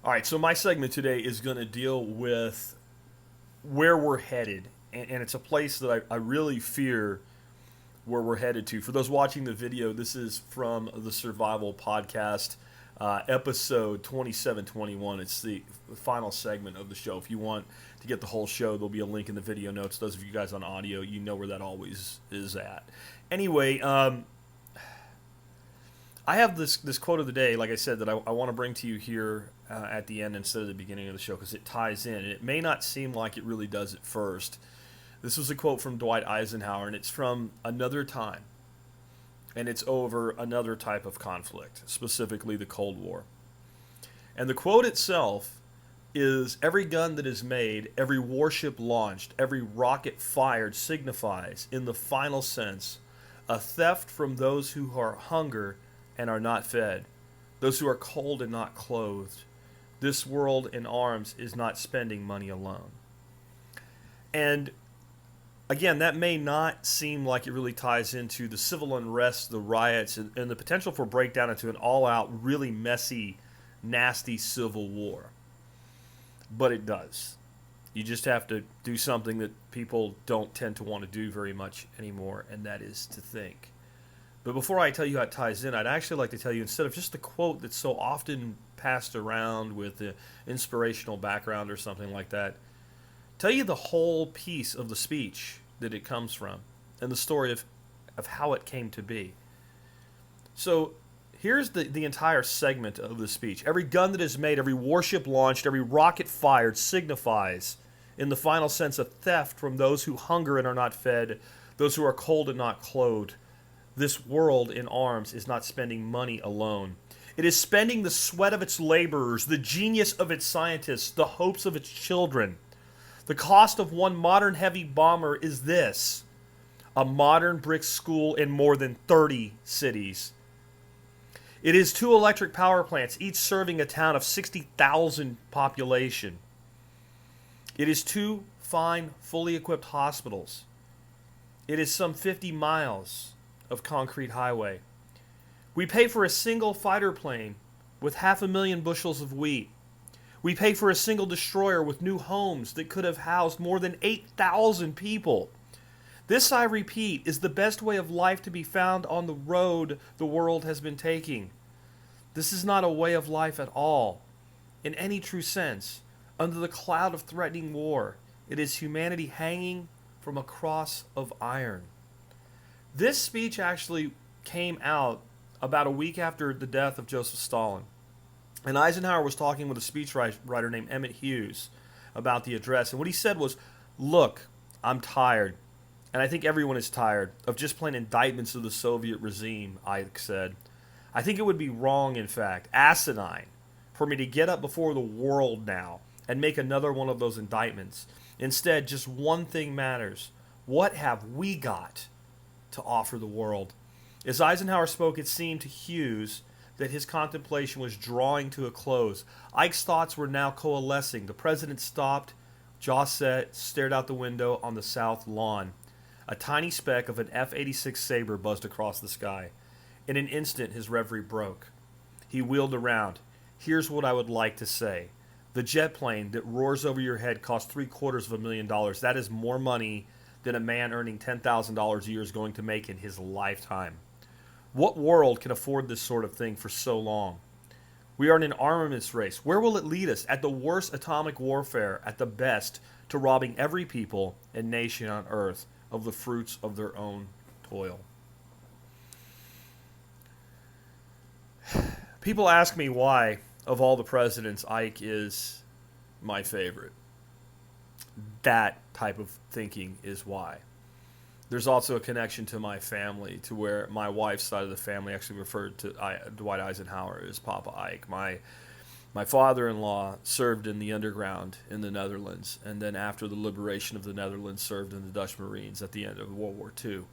All right, so my segment today is going to deal with where we're headed, and it's a place that I really fear where we're headed to. For those watching the video, this is from the Survival Podcast, episode 2721. It's the final segment of the show. If you want to get the whole show, there'll be a link in the video notes. Those of you guys on audio, you know where that always is at. Anyway, I have this quote of the day, like I said, that I want to bring to you here at the end instead of the beginning of the show because it ties in. And it may not seem like it really does at first. This was a quote from Dwight Eisenhower, and it's from another time. And it's over another type of conflict, specifically the Cold War. And the quote itself is, "Every gun that is made, every warship launched, every rocket fired signifies, in the final sense, a theft from those who are hunger and are not fed, those who are cold and not clothed. This world in arms is not spending money alone." And again, that may not seem like it really ties into the civil unrest, the riots, and the potential for breakdown into an all-out, really messy, nasty civil war. But it does. You just have to do something that people don't tend to want to do very much anymore, and that is to think. But before I tell you how it ties in, I'd actually like to tell you, instead of just the quote that's so often passed around with the inspirational background or something like that, tell you the whole piece of the speech that it comes from and the story of how it came to be. So here's the entire segment of the speech. "Every gun that is made, every warship launched, every rocket fired signifies, in the final sense, a theft from those who hunger and are not fed, those who are cold and not clothed. This world in arms is not spending money alone. It is spending the sweat of its laborers, the genius of its scientists, the hopes of its children. The cost of one modern heavy bomber is this: a modern brick school in more than 30 cities. It is 2 electric power plants, each serving a town of 60,000 population. It is 2 fine, fully equipped hospitals. It is some 50 miles of concrete highway. We pay for a single fighter plane with 500,000 bushels of wheat. We pay for a single destroyer with new homes that could have housed more than 8,000 people. This, I repeat, is the best way of life to be found on the road the world has been taking. This is not a way of life at all, in any true sense. Under the cloud of threatening war, it is humanity hanging from a cross of iron." This speech actually came out about a week after the death of Joseph Stalin. And Eisenhower was talking with a speechwriter named Emmett Hughes about the address. And what he said was, "Look, I'm tired. And I think everyone is tired of just plain indictments of the Soviet regime," Ike said. "I think it would be wrong, in fact, asinine, for me to get up before the world now and make another one of those indictments. Instead, just one thing matters. What have we got to offer the world?" As Eisenhower spoke, it seemed to Hughes that his contemplation was drawing to a close. Ike's thoughts were now coalescing. The president stopped, jaw set, stared out the window on the south lawn. A tiny speck of an F-86 Sabre buzzed across the sky. In an instant, his reverie broke. He wheeled around. "Here's what I would like to say. The jet plane that roars over your head cost $750,000. That is more money than a man earning $10,000 a year is going to make in his lifetime. What world can afford this sort of thing for so long? We are in an armaments race. Where will it lead us? At the worst, atomic warfare. At the best, to robbing every people and nation on earth of the fruits of their own toil." People ask me why, of all the presidents, Ike is my favorite. That type of thinking is why. There's also a connection to my family, to where my wife's side of the family actually referred to Dwight Eisenhower as Papa Ike. My father-in-law served in the underground in the Netherlands, and then after the liberation of the Netherlands, served in the Dutch Marines at the end of World War II.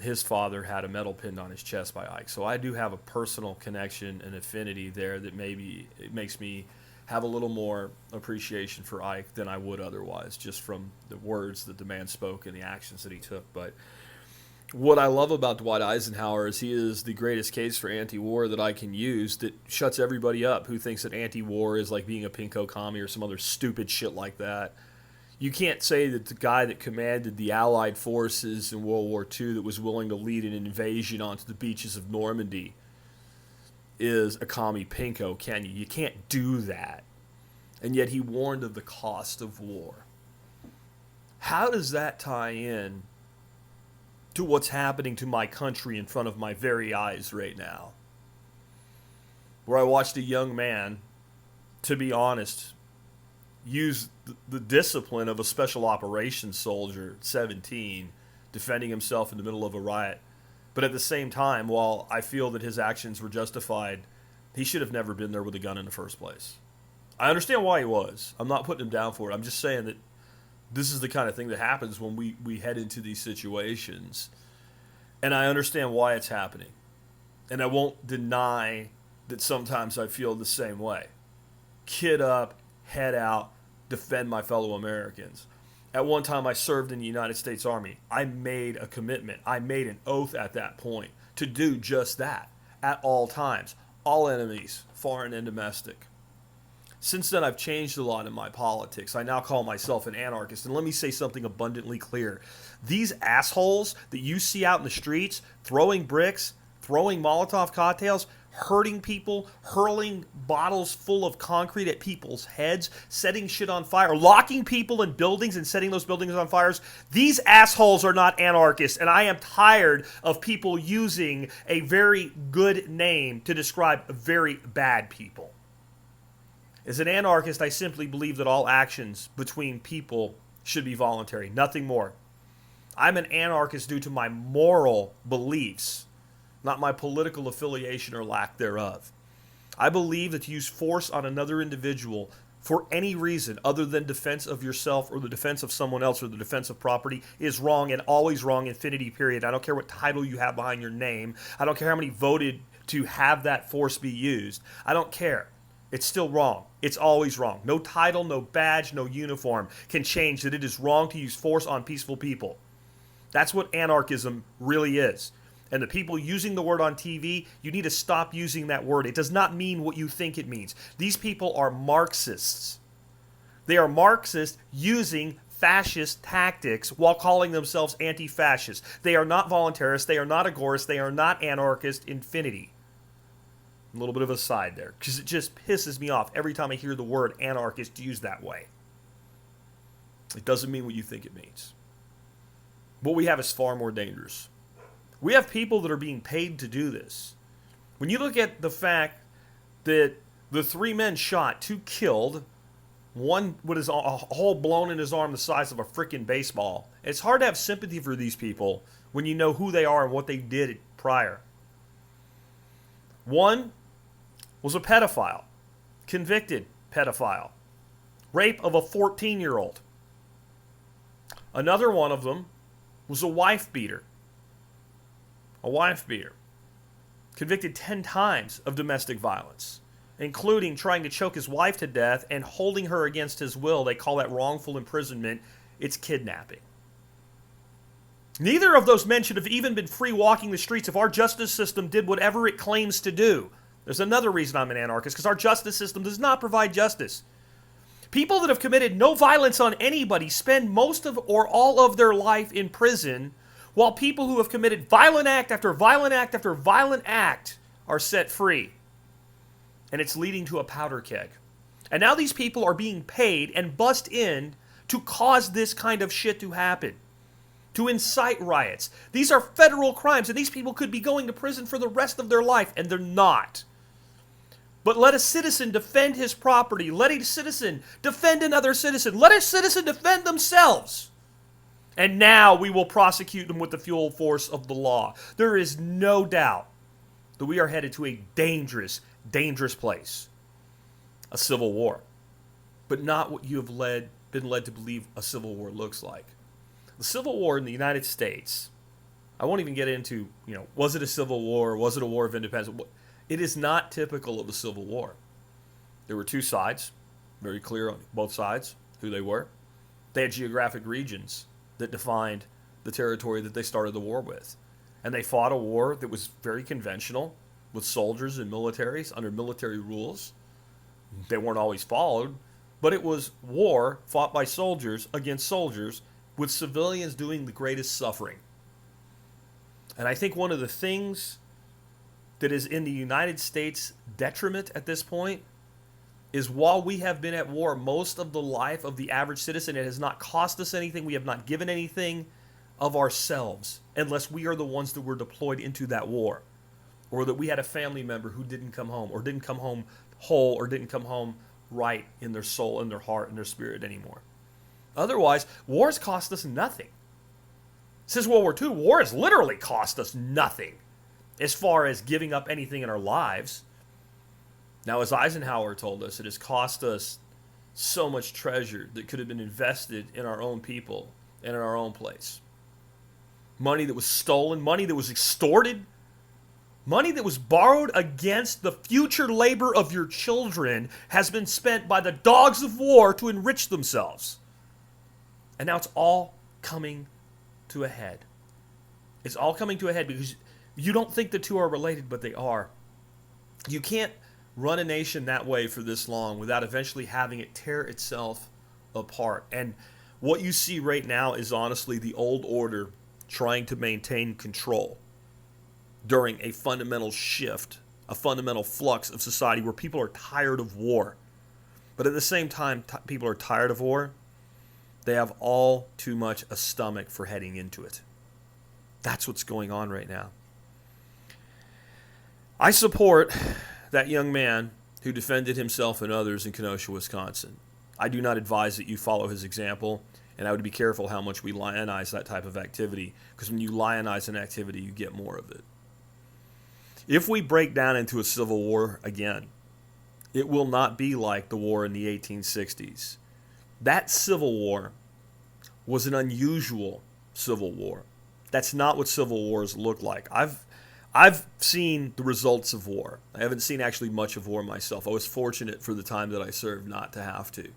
His father had a medal pinned on his chest by Ike, so I do have a personal connection and affinity there that maybe it makes me have a little more appreciation for Ike than I would otherwise, just from the words that the man spoke and the actions that he took. But What I love about Dwight Eisenhower is he is the greatest case for anti-war that I can use that shuts everybody up who thinks that anti-war is like being a pinko commie or some other stupid shit like that. You can't say that the guy that commanded the Allied forces in World War II that was willing to lead an invasion onto the beaches of Normandy is a commie pinko, can you? You can't do that. And yet he warned of the cost of war. How does that tie in to what's happening to my country in front of my very eyes right now? Where I watched a young man, to be honest, use the discipline of a special operations soldier at 17, defending himself in the middle of a riot. But at the same time, while I feel that his actions were justified, he should have never been there with a gun in the first place. I understand why he was. I'm not putting him down for it. I'm just saying that this is the kind of thing that happens when we head into these situations. And I understand why it's happening. And I won't deny that sometimes I feel the same way. Kid up, head out, defend my fellow Americans. At one time I served in the United States Army. I made a commitment. I made an oath at that point to do just that at all times. All enemies, foreign and domestic. Since then, I've changed a lot in my politics. I now call myself an anarchist. And let me say something abundantly clear. These assholes that you see out in the streets throwing bricks, throwing Molotov cocktails, hurting people, hurling bottles full of concrete at people's heads, setting shit on fire, locking people in buildings and setting those buildings on fires. These assholes are not anarchists, and I am tired of people using a very good name to describe very bad people. As an anarchist, I simply believe that all actions between people should be voluntary, nothing more. I'm an anarchist due to my moral beliefs, not my political affiliation or lack thereof. I believe that to use force on another individual for any reason other than defense of yourself or the defense of someone else or the defense of property is wrong and always wrong, infinity, period. I don't care what title you have behind your name. I don't care how many voted to have that force be used. I don't care. It's still wrong. It's always wrong. No title, no badge, no uniform can change that it is wrong to use force on peaceful people. That's what anarchism really is. And the people using the word on TV, you need to stop using that word. It does not mean what you think it means. These people are Marxists. They are Marxists using fascist tactics while calling themselves anti-fascist. They are not voluntarists. They are not agorists. They are not anarchist infinity. A little bit of a side there, because it just pisses me off every time I hear the word anarchist used that way. It doesn't mean what you think it means. What we have is far more dangerous. We have people that are being paid to do this. When you look at the fact that the 3 men shot, 2 killed, one with his a hole blown in his arm the size of a freaking baseball, it's hard to have sympathy for these people when you know who they are and what they did prior. One was a pedophile, convicted pedophile, rape of a 14-year-old. Another one of them was a wife beater. A wife beater. Convicted 10 times of domestic violence, including trying to choke his wife to death and holding her against his will. They call that wrongful imprisonment. It's kidnapping. Neither of those men should have even been free walking the streets if our justice system did whatever it claims to do. There's another reason I'm an anarchist, because our justice system does not provide justice. People that have committed no violence on anybody spend most of or all of their life in prison, while people who have committed violent act after violent act after violent act are set free. And it's leading to a powder keg. And now these people are being paid and bussed in to cause this kind of shit to happen, to incite riots. These are federal crimes, and these people could be going to prison for the rest of their life, and they're not. But let a citizen defend his property. Let a citizen defend another citizen. Let a citizen defend themselves. And now we will prosecute them with the full force of the law. There is no doubt that we are headed to a dangerous, dangerous place. A civil war. But not what you have been led to believe a civil war looks like. The Civil War in the United States, I won't even get into, was it a civil war? Was it a war of independence? It is not typical of a civil war. There were 2 sides, very clear on both sides who they were. They had geographic regions that defined the territory that they started the war with. And they fought a war that was very conventional, with soldiers and militaries under military rules. They weren't always followed, but it was war fought by soldiers against soldiers, with civilians doing the greatest suffering. And I think one of the things that is in the United States' detriment at this point is, while we have been at war most of the life of the average citizen, it has not cost us anything. We have not given anything of ourselves, unless we are the ones that were deployed into that war, or that we had a family member who didn't come home, or didn't come home whole, or didn't come home right in their soul, in their heart, in their spirit anymore. Otherwise, wars cost us nothing. Since World War II, war has literally cost us nothing as far as giving up anything in our lives. Now, as Eisenhower told us, it has cost us so much treasure that could have been invested in our own people and in our own place. Money that was stolen, money that was extorted, money that was borrowed against the future labor of your children has been spent by the dogs of war to enrich themselves. And now it's all coming to a head. It's all coming to a head because you don't think the two are related, but they are. You can't run a nation that way for this long without eventually having it tear itself apart. And what you see right now is honestly the old order trying to maintain control during a fundamental shift, a fundamental flux of society where people are tired of war. But at the same time, people are tired of war. They have all too much a stomach for heading into it. That's what's going on right now. I support that young man who defended himself and others in Kenosha, Wisconsin. I do not advise that you follow his example, and I would be careful how much we lionize that type of activity, because when you lionize an activity, you get more of it. If we break down into a civil war again, it will not be like the war in the 1860s. That civil war was an unusual civil war. That's not what civil wars look like. I've seen the results of war. I haven't seen actually much of war myself. I was fortunate for the time that I served not to have to.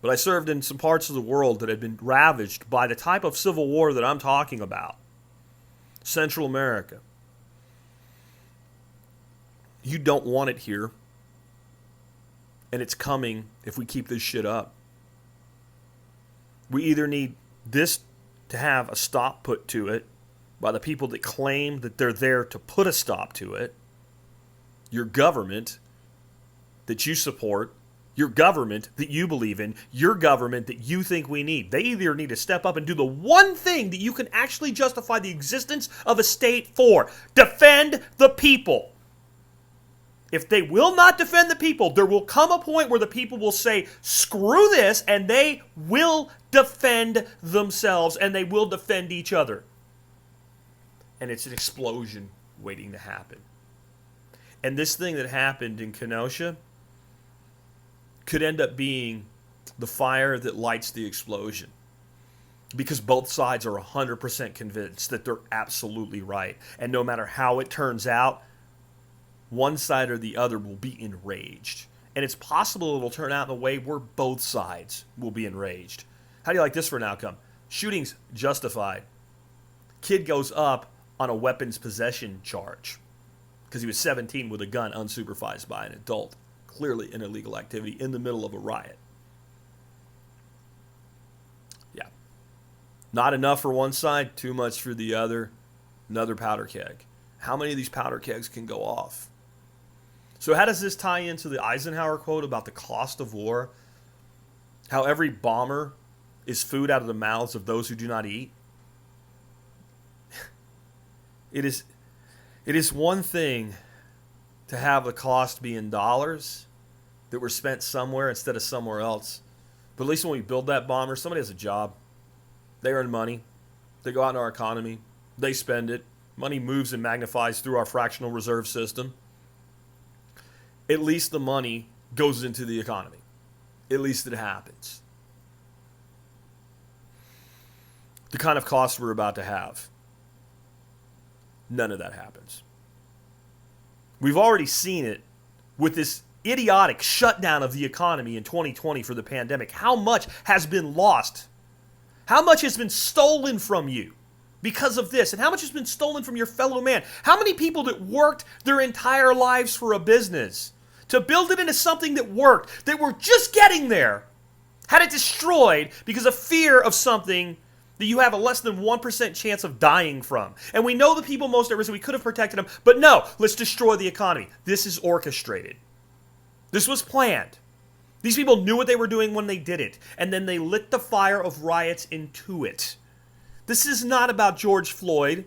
But I served in some parts of the world that had been ravaged by the type of civil war that I'm talking about. Central America. You don't want it here. And it's coming if we keep this shit up. We either need this to have a stop put to it by the people that claim that they're there to put a stop to it. Your government that you support, your government that you believe in, your government that you think we need. They either need to step up and do the one thing that you can actually justify the existence of a state for: defend the people. If they will not defend the people, there will come a point where the people will say, screw this, and they will defend themselves, and they will defend each other. And it's an explosion waiting to happen. And this thing that happened in Kenosha could end up being the fire that lights the explosion. Because both sides are 100% convinced that they're absolutely right. And no matter how it turns out, one side or the other will be enraged. And it's possible it'll turn out in a way where both sides will be enraged. How do you like this for an outcome? Shooting's justified. Kid goes up on a weapons possession charge because he was 17 with a gun unsupervised by an adult. Clearly an illegal activity in the middle of a riot. Yeah. Not enough for one side, too much for the other. Another powder keg. How many of these powder kegs can go off? So how does this tie into the Eisenhower quote about the cost of war? How every bomber is food out of the mouths of those who do not eat? It is one thing to have the cost be in dollars that were spent somewhere instead of somewhere else. But at least when we build that bomber, somebody has a job. They earn money. They go out in our economy. They spend it. Money moves and magnifies through our fractional reserve system. At least the money goes into the economy. At least it happens. The kind of costs we're about to have, none of that happens. We've already seen it with this idiotic shutdown of the economy in 2020 for the pandemic. How much has been lost? How much has been stolen from you because of this? And how much has been stolen from your fellow man? How many people that worked their entire lives for a business to build it into something that worked, that were just getting there, had it destroyed because of fear of something that you have a less than 1% chance of dying from? And we know the people most at risk, we could have protected them, but no, let's destroy the economy. This is orchestrated. This was planned. These people knew what they were doing when they did it, and then they lit the fire of riots into it. This is not about George Floyd,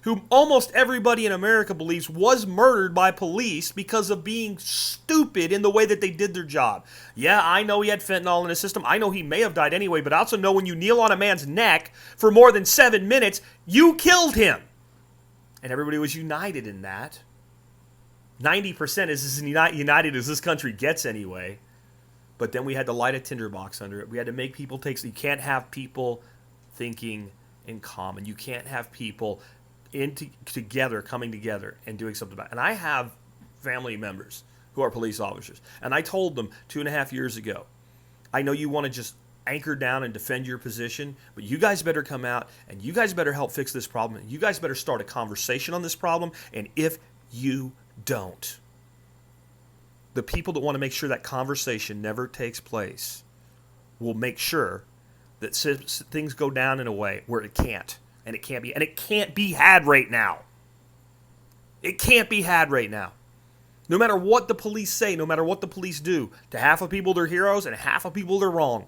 who almost everybody in America believes was murdered by police because of being stupid in the way that they did their job. Yeah, I know he had fentanyl in his system. I know he may have died anyway, but I also know when you kneel on a man's neck for more than 7 minutes, you killed him. And everybody was united in that. 90% is as united as this country gets anyway. But then we had to light a tinderbox under it. We had to make people take... You can't have people thinking in common. You can't have people coming together and doing something about it. And I have family members who are police officers. And I told them 2.5 years ago, I know you want to just anchor down and defend your position, but you guys better come out and you guys better help fix this problem. You guys better start a conversation on this problem. And if you don't, the people that want to make sure that conversation never takes place will make sure that things go down in a way where it can't. And it can't be. And it can't be had right now. It can't be had right now. No matter what the police say, no matter what the police do, to half of people they're heroes and half of people they're wrong.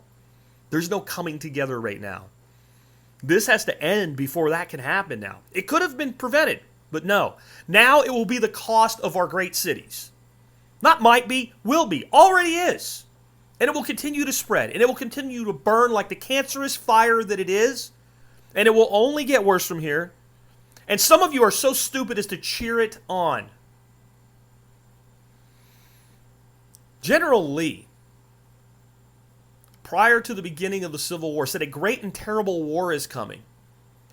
There's no coming together right now. This has to end before that can happen now. It could have been prevented, but no. Now it will be the cost of our great cities. Not might be, will be, already is. And it will continue to spread. And it will continue to burn like the cancerous fire that it is. And it will only get worse from here. And some of you are so stupid as to cheer it on. General Lee, prior to the beginning of the Civil War, said a great and terrible war is coming.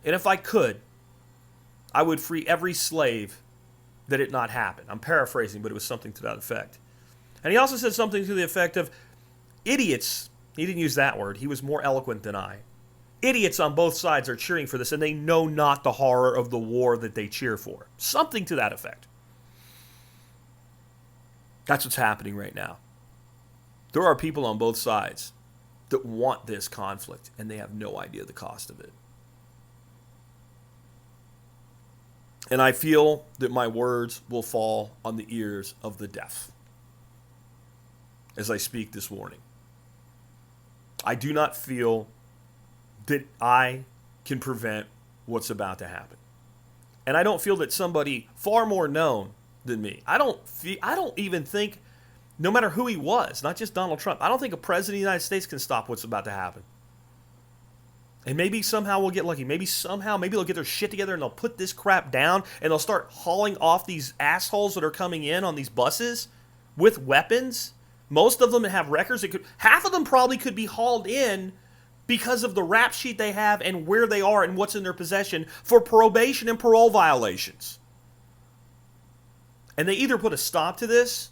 And if I could, I would free every slave that it not happen. I'm paraphrasing, but it was something to that effect. And he also said something to the effect of, idiots, he didn't use that word, he was more eloquent than I. Idiots on both sides are cheering for this, and they know not the horror of the war that they cheer for. Something to that effect. That's what's happening right now. There are people on both sides that want this conflict, and they have no idea the cost of it. And I feel that my words will fall on the ears of the deaf as I speak this warning. I do not feel that I can prevent what's about to happen. And I don't feel that somebody far more known than me, I don't even think, no matter who he was, not just Donald Trump, I don't think a president of the United States can stop what's about to happen. And maybe somehow we'll get lucky. Maybe they'll get their shit together and they'll put this crap down and they'll start hauling off these assholes that are coming in on these buses with weapons. Most of them have records. Half of them probably could be hauled in because of the rap sheet they have and where they are and what's in their possession for probation and parole violations. And they either put a stop to this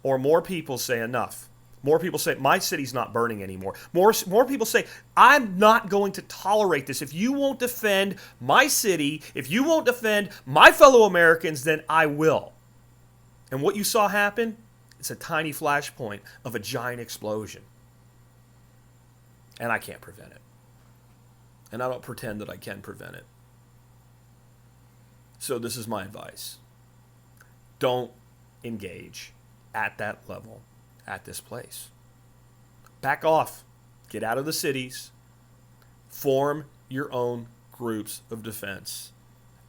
or more people say enough. More people say, my city's not burning anymore. More people say, I'm not going to tolerate this. If you won't defend my city, if you won't defend my fellow Americans, then I will. And what you saw happen, it's a tiny flashpoint of a giant explosion. And I can't prevent it. And I don't pretend that I can prevent it. So this is my advice. Don't engage at that level, at this place. Back off. Get out of the cities. Form your own groups of defense.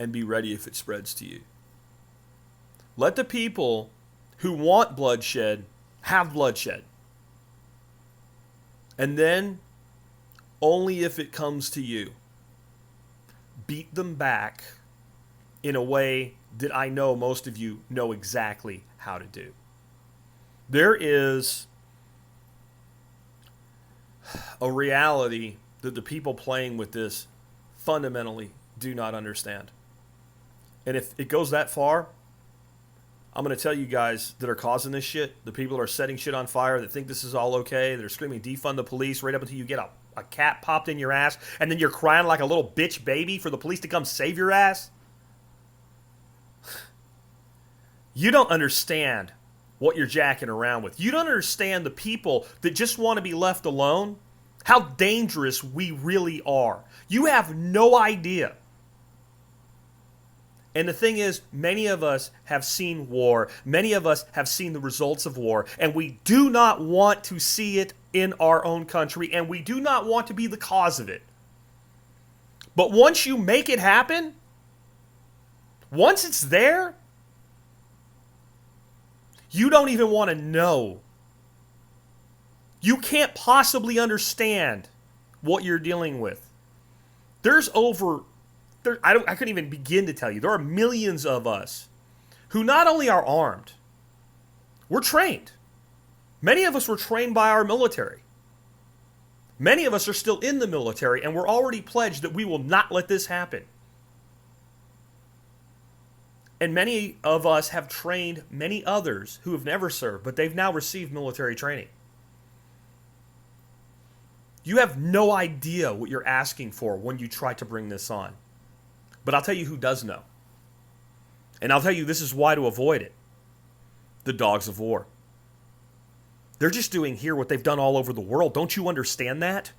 And be ready if it spreads to you. Let the people who want bloodshed have bloodshed. And then, only if it comes to you, beat them back in a way that I know most of you know exactly how to do. There is a reality that the people playing with this fundamentally do not understand. And if it goes that far, I'm going to tell you guys that are causing this shit, the people that are setting shit on fire, that think this is all okay, that are screaming defund the police right up until you get a a cat popped in your ass, and then you're crying like a little bitch baby for the police to come save your ass? You don't understand what you're jacking around with. You don't understand the people that just want to be left alone, how dangerous we really are. You have no idea. And the thing is, many of us have seen war. Many of us have seen the results of war. And we do not want to see it in our own country. And we do not want to be the cause of it. But once you make it happen, once it's there, you don't even want to know. You can't possibly understand what you're dealing with. I couldn't even begin to tell you. There are millions of us who not only are armed, we're trained. Many of us were trained by our military. Many of us are still in the military, and we're already pledged that we will not let this happen. And many of us have trained many others who have never served, but they've now received military training. You have no idea what you're asking for when you try to bring this on. But I'll tell you who does know. And I'll tell you this is why to avoid it. The dogs of war. They're just doing here what they've done all over the world. Don't you understand that?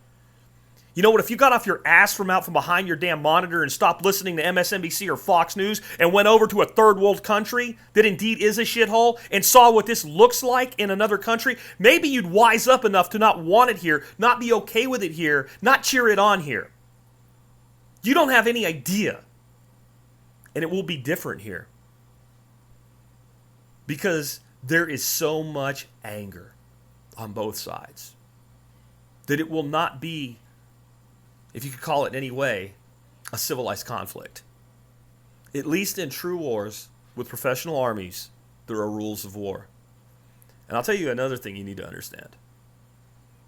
You know what? If you got off your ass from out from behind your damn monitor and stopped listening to MSNBC or Fox News and went over to a third world country that indeed is a shithole and saw what this looks like in another country, maybe you'd wise up enough to not want it here, not be okay with it here, not cheer it on here. You don't have any idea. And it will be different here. Because there is so much anger on both sides that it will not be, if you could call it any way, a civilized conflict. At least in true wars with professional armies, there are rules of war. And I'll tell you another thing you need to understand.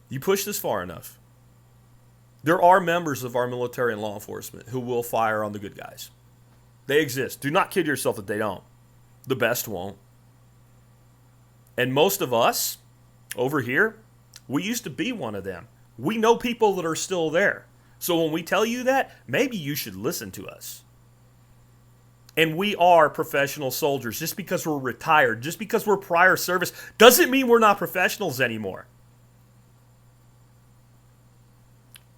You push this far enough, there are members of our military and law enforcement who will fire on the good guys. They exist. Do not kid yourself that they don't. The best won't. And most of us over here, we used to be one of them. We know people that are still there. So when we tell you that, maybe you should listen to us. And we are professional soldiers. Just because we're retired, just because we're prior service, doesn't mean we're not professionals anymore.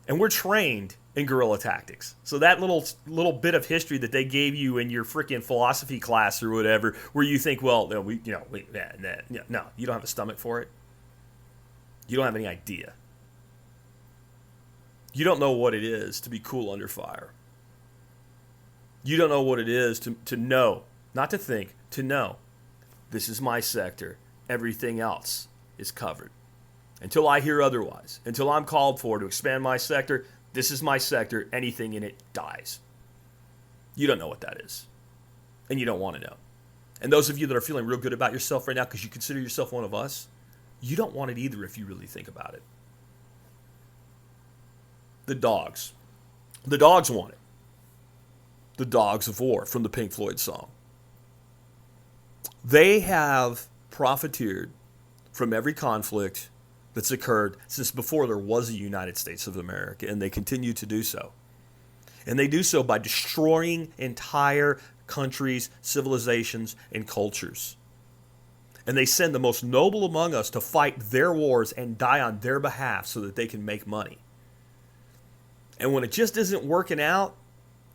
And we're trained in guerrilla tactics. So that little bit of history that they gave you in your freaking philosophy class or whatever, where you think, well, no, you don't have a stomach for it. You don't have any idea. You don't know what it is to be cool under fire. You don't know what it is to know, not to think, to know. This is my sector. Everything else is covered. Until I hear otherwise, until I'm called for to expand my sector, this is my sector. Anything in it dies. You don't know what that is. And you don't want to know. And those of you that are feeling real good about yourself right now because you consider yourself one of us, you don't want it either if you really think about it. The dogs. The dogs want it. The dogs of war from the Pink Floyd song. They have profiteered from every conflict that's occurred since before there was a United States of America, and they continue to do so. And they do so by destroying entire countries, civilizations, and cultures. And they send the most noble among us to fight their wars and die on their behalf so that they can make money. And when it just isn't working out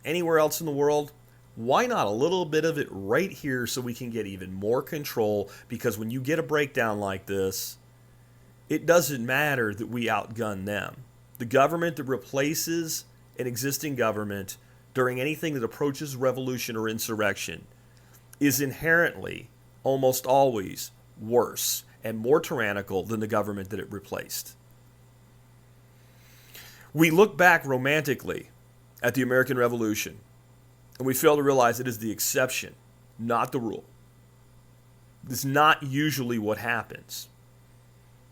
anywhere else in the world, why not a little bit of it right here so we can get even more control? Because when you get a breakdown like this, it doesn't matter that we outgun them. The government that replaces an existing government during anything that approaches revolution or insurrection is inherently, almost always, worse and more tyrannical than the government that it replaced. We look back romantically at the American Revolution, and we fail to realize it is the exception, not the rule. It's not usually what happens.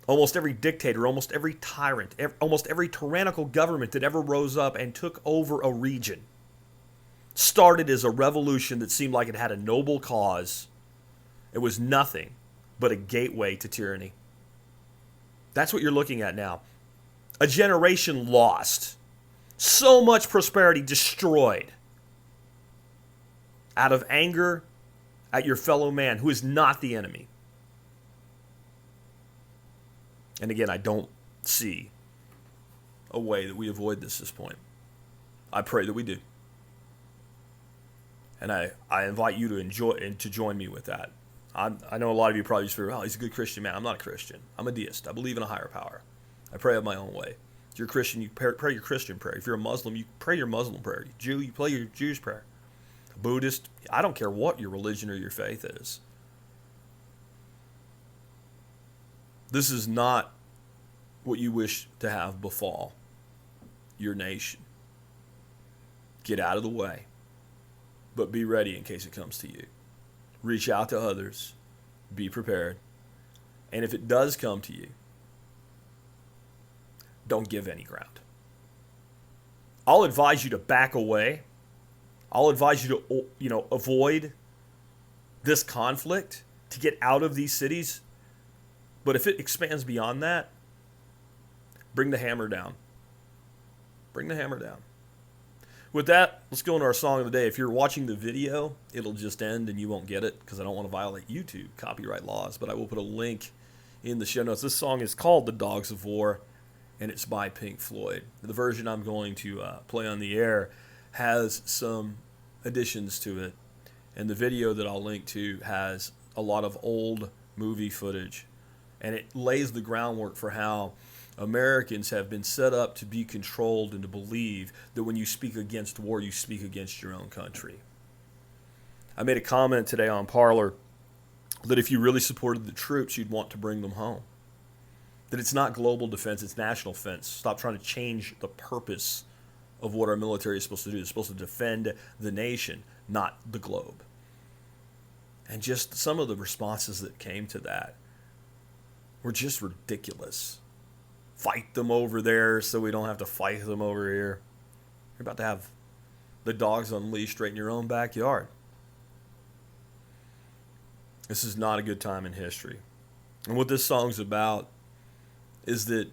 Almost every dictator, almost every tyrant, almost every tyrannical government that ever rose up and took over a region started as a revolution that seemed like it had a noble cause. It was nothing but a gateway to tyranny. That's what you're looking at now. A generation lost. So much prosperity destroyed out of anger at your fellow man who is not the enemy. And again, I don't see a way that we avoid this point. I pray that we do. And I invite you to enjoy and to join me with that. I know a lot of you probably just feel, oh, he's a good Christian man. I'm not a Christian. I'm a deist. I believe in a higher power. I pray of my own way. If you're a Christian, you pray your Christian prayer. If you're a Muslim, you pray your Muslim prayer. Jew, you pray your Jewish prayer. Buddhist, I don't care what your religion or your faith is. This is not what you wish to have befall your nation. Get out of the way, but be ready in case it comes to you. Reach out to others. Be prepared. And if it does come to you, don't give any ground. I'll advise you to back away. I'll advise you to, avoid this conflict, to get out of these cities. But if it expands beyond that, bring the hammer down. Bring the hammer down. With that, let's go into our song of the day. If you're watching the video, it'll just end and you won't get it because I don't want to violate YouTube copyright laws, but I will put a link in the show notes. This song is called The Dogs of War, and it's by Pink Floyd. The version I'm going to play on the air has some additions to it, and the video that I'll link to has a lot of old movie footage, and it lays the groundwork for how Americans have been set up to be controlled and to believe that when you speak against war, you speak against your own country. I made a comment today on Parler that if you really supported the troops, you'd want to bring them home. That it's not global defense, it's national defense. Stop trying to change the purpose of what our military is supposed to do. It's supposed to defend the nation, not the globe. And just some of the responses that came to that were just ridiculous. Fight them over there so we don't have to fight them over here. You're about to have the dogs unleashed right in your own backyard. This is not a good time in history. And what this song's about is that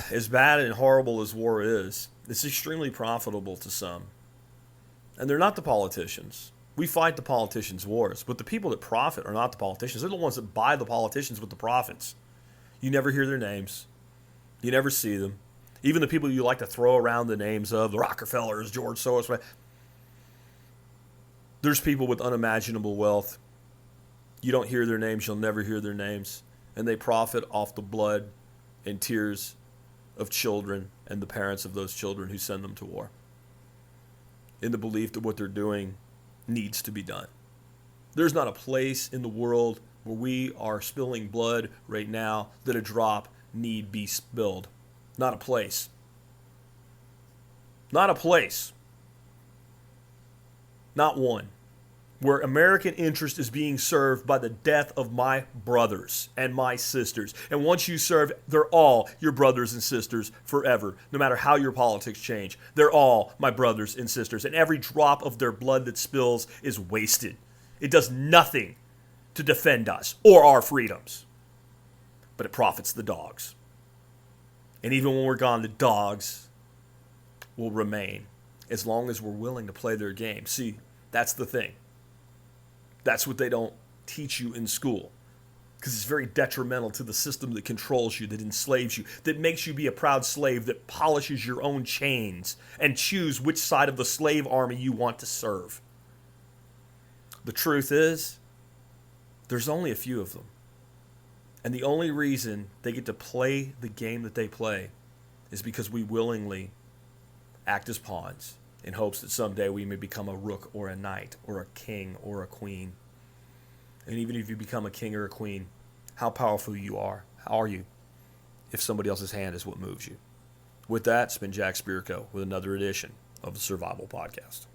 as bad and horrible as war is, it's extremely profitable to some. And they're not the politicians. We fight the politicians' wars, but the people that profit are not the politicians. They're the ones that buy the politicians with the profits. You never hear their names. You never see them. Even the people you like to throw around the names of, the Rockefellers, George Soros. There's people with unimaginable wealth. You don't hear their names. You'll never hear their names. And they profit off the blood and tears of children and the parents of those children who send them to war, in the belief that what they're doing needs to be done. There's not a place in the world where we are spilling blood right now that a drop need be spilled. Not a place. Not a place. Not one. Where American interest is being served by the death of my brothers and my sisters. And once you serve, they're all your brothers and sisters forever, no matter how your politics change. They're all my brothers and sisters. And every drop of their blood that spills is wasted. It does nothing to defend us or our freedoms. But it profits the dogs. And even when we're gone, the dogs will remain as long as we're willing to play their game. See, that's the thing. That's what they don't teach you in school, because it's very detrimental to the system that controls you, that enslaves you, that makes you be a proud slave, that polishes your own chains and choose which side of the slave army you want to serve. The truth is, there's only a few of them. And the only reason they get to play the game that they play is because we willingly act as pawns in hopes that someday we may become a rook or a knight or a king or a queen. And even if you become a king or a queen, how powerful you are, how are you if somebody else's hand is what moves you? With that, it's been Jack Spirko with another edition of the Survival Podcast.